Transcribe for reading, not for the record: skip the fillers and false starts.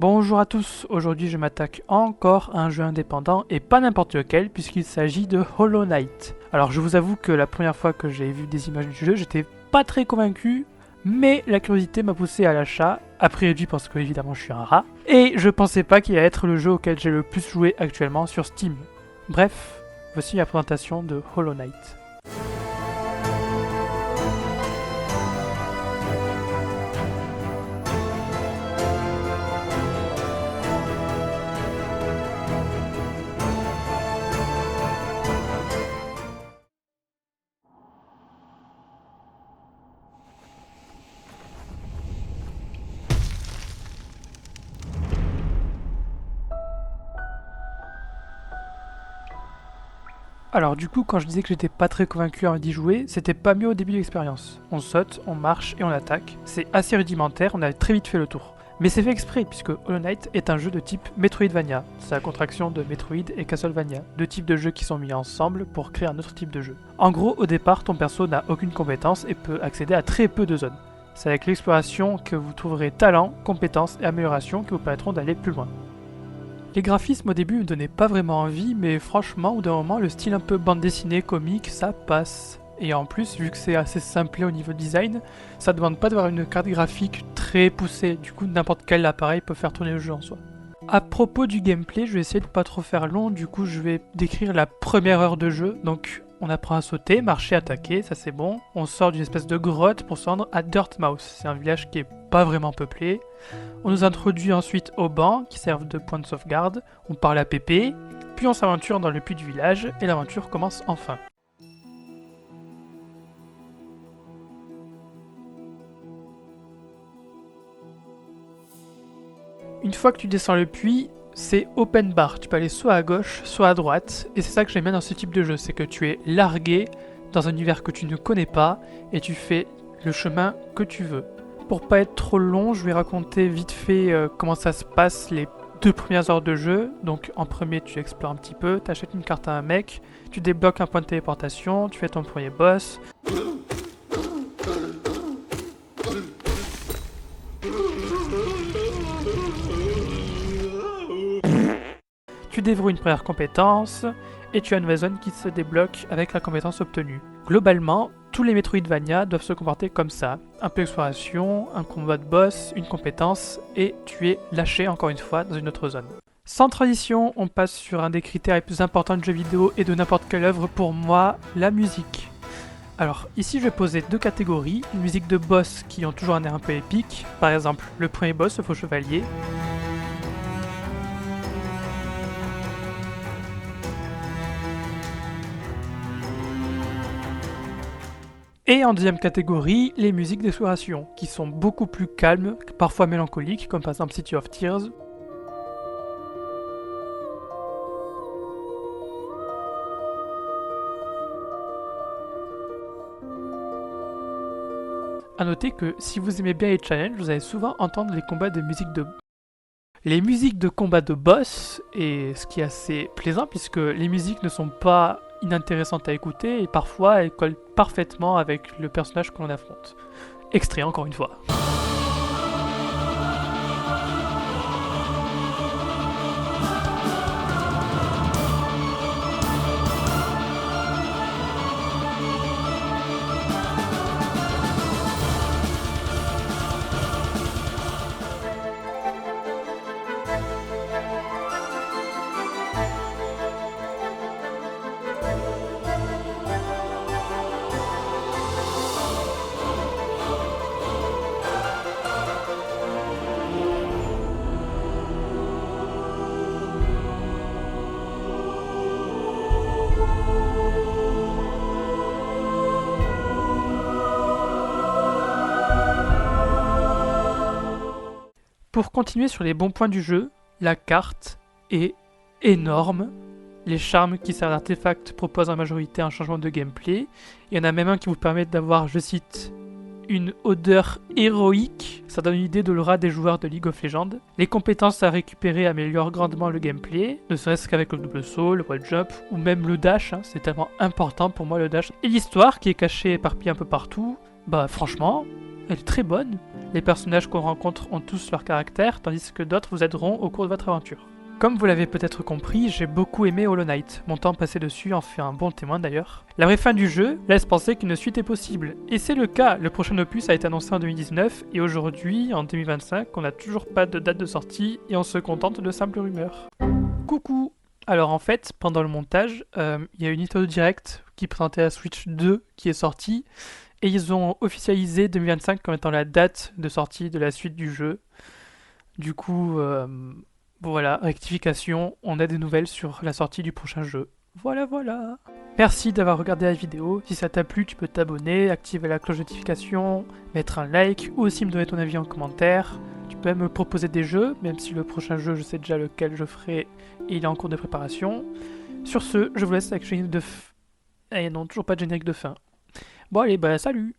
Bonjour à tous, aujourd'hui je m'attaque encore à un jeu indépendant et pas n'importe lequel puisqu'il s'agit de Hollow Knight. Alors je vous avoue que la première fois que j'ai vu des images du jeu, j'étais pas très convaincu, mais la curiosité m'a poussé à l'achat, à prix réduit parce que évidemment je suis un rat, et je pensais pas qu'il allait être le jeu auquel j'ai le plus joué actuellement sur Steam. Bref, voici la présentation de Hollow Knight. Alors du coup, quand je disais que j'étais pas très convaincu à d'y jouer, c'était pas mieux au début de l'expérience. On saute, on marche et on attaque. C'est assez rudimentaire, on a très vite fait le tour. Mais c'est fait exprès, puisque Hollow Knight est un jeu de type Metroidvania. C'est la contraction de Metroid et Castlevania, deux types de jeux qui sont mis ensemble pour créer un autre type de jeu. En gros, au départ, ton perso n'a aucune compétence et peut accéder à très peu de zones. C'est avec l'exploration que vous trouverez talent, compétences et améliorations qui vous permettront d'aller plus loin. Les graphismes au début me donnaient pas vraiment envie, mais franchement, au bout d'un moment, le style un peu bande dessinée, comique, ça passe. Et en plus, vu que c'est assez simplé au niveau design, ça demande pas d'avoir une carte graphique très poussée, du coup n'importe quel appareil peut faire tourner le jeu en soi. À propos du gameplay, je vais essayer de pas trop faire long, du coup je vais décrire la première heure de jeu. Donc on apprend à sauter, marcher, attaquer, ça c'est bon. On sort d'une espèce de grotte pour se rendre à Dirtmouth, c'est un village qui est pas vraiment peuplé. On nous introduit ensuite aux bancs qui servent de point de sauvegarde, on parle à Pépé, puis on s'aventure dans le puits du village et l'aventure commence enfin. Une fois que tu descends le puits, c'est open bar, tu peux aller soit à gauche, soit à droite, et c'est ça que j'aime bien dans ce type de jeu, c'est que tu es largué dans un univers que tu ne connais pas, et tu fais le chemin que tu veux. Pour pas être trop long, je vais raconter vite fait comment ça se passe les 2 premières heures de jeu. Donc en premier, tu explores un petit peu, tu achètes une carte à un mec, tu débloques un point de téléportation, tu fais ton premier boss. Tu déverrouilles une première compétence, et tu as une nouvelle zone qui se débloque avec la compétence obtenue. Globalement, tous les Metroidvania doivent se comporter comme ça. Un peu d'exploration, un combat de boss, une compétence, et tu es lâché encore une fois dans une autre zone. Sans transition, on passe sur un des critères les plus importants de jeux vidéo et de n'importe quelle œuvre pour moi, la musique. Alors ici je vais poser deux catégories, une musique de boss qui ont toujours un air un peu épique, par exemple le premier boss, le faux chevalier, et en deuxième catégorie, les musiques d'exploration, qui sont beaucoup plus calmes, parfois mélancoliques, comme par exemple City of Tears. A noter que si vous aimez bien les challenges, vous allez souvent entendre les combats de musique de... Les musiques de combat de boss, et ce qui est assez plaisant puisque les musiques ne sont pas inintéressantes à écouter et parfois elles collent parfaitement avec le personnage que l'on affronte. Extrait encore une fois. Pour continuer sur les bons points du jeu, la carte est énorme. Les charmes qui servent d'artefacts proposent en majorité un changement de gameplay. Il y en a même un qui vous permet d'avoir, je cite, une odeur héroïque. Ça donne une idée de l'aura des joueurs de League of Legends. Les compétences à récupérer améliorent grandement le gameplay, ne serait-ce qu'avec le double saut, le wall jump ou même le dash. C'est tellement important pour moi le dash. Et l'histoire qui est cachée et éparpillée un peu partout, bah franchement, elle est très bonne. Les personnages qu'on rencontre ont tous leur caractère, tandis que d'autres vous aideront au cours de votre aventure. Comme vous l'avez peut-être compris, j'ai beaucoup aimé Hollow Knight. Mon temps passé dessus en fait un bon témoin d'ailleurs. La vraie fin du jeu laisse penser qu'une suite est possible. Et c'est le cas, le prochain opus a été annoncé en 2019 et aujourd'hui, en 2025, on n'a toujours pas de date de sortie et on se contente de simples rumeurs. Coucou! Alors en fait, pendant le montage, il y a une Nintendo Direct qui présentait la Switch 2 qui est sortie et ils ont officialisé 2025 comme étant la date de sortie de la suite du jeu. Du coup, voilà, rectification, on a des nouvelles sur la sortie du prochain jeu. Voilà, voilà. Merci d'avoir regardé la vidéo. Si ça t'a plu, tu peux t'abonner, activer la cloche de notification, mettre un like ou aussi me donner ton avis en commentaire. Tu peux même me proposer des jeux, même si le prochain jeu, je sais déjà lequel je ferai et il est en cours de préparation. Sur ce, je vous laisse avec le générique de fin. Eh non, toujours pas de générique de fin. Bon allez, bah salut!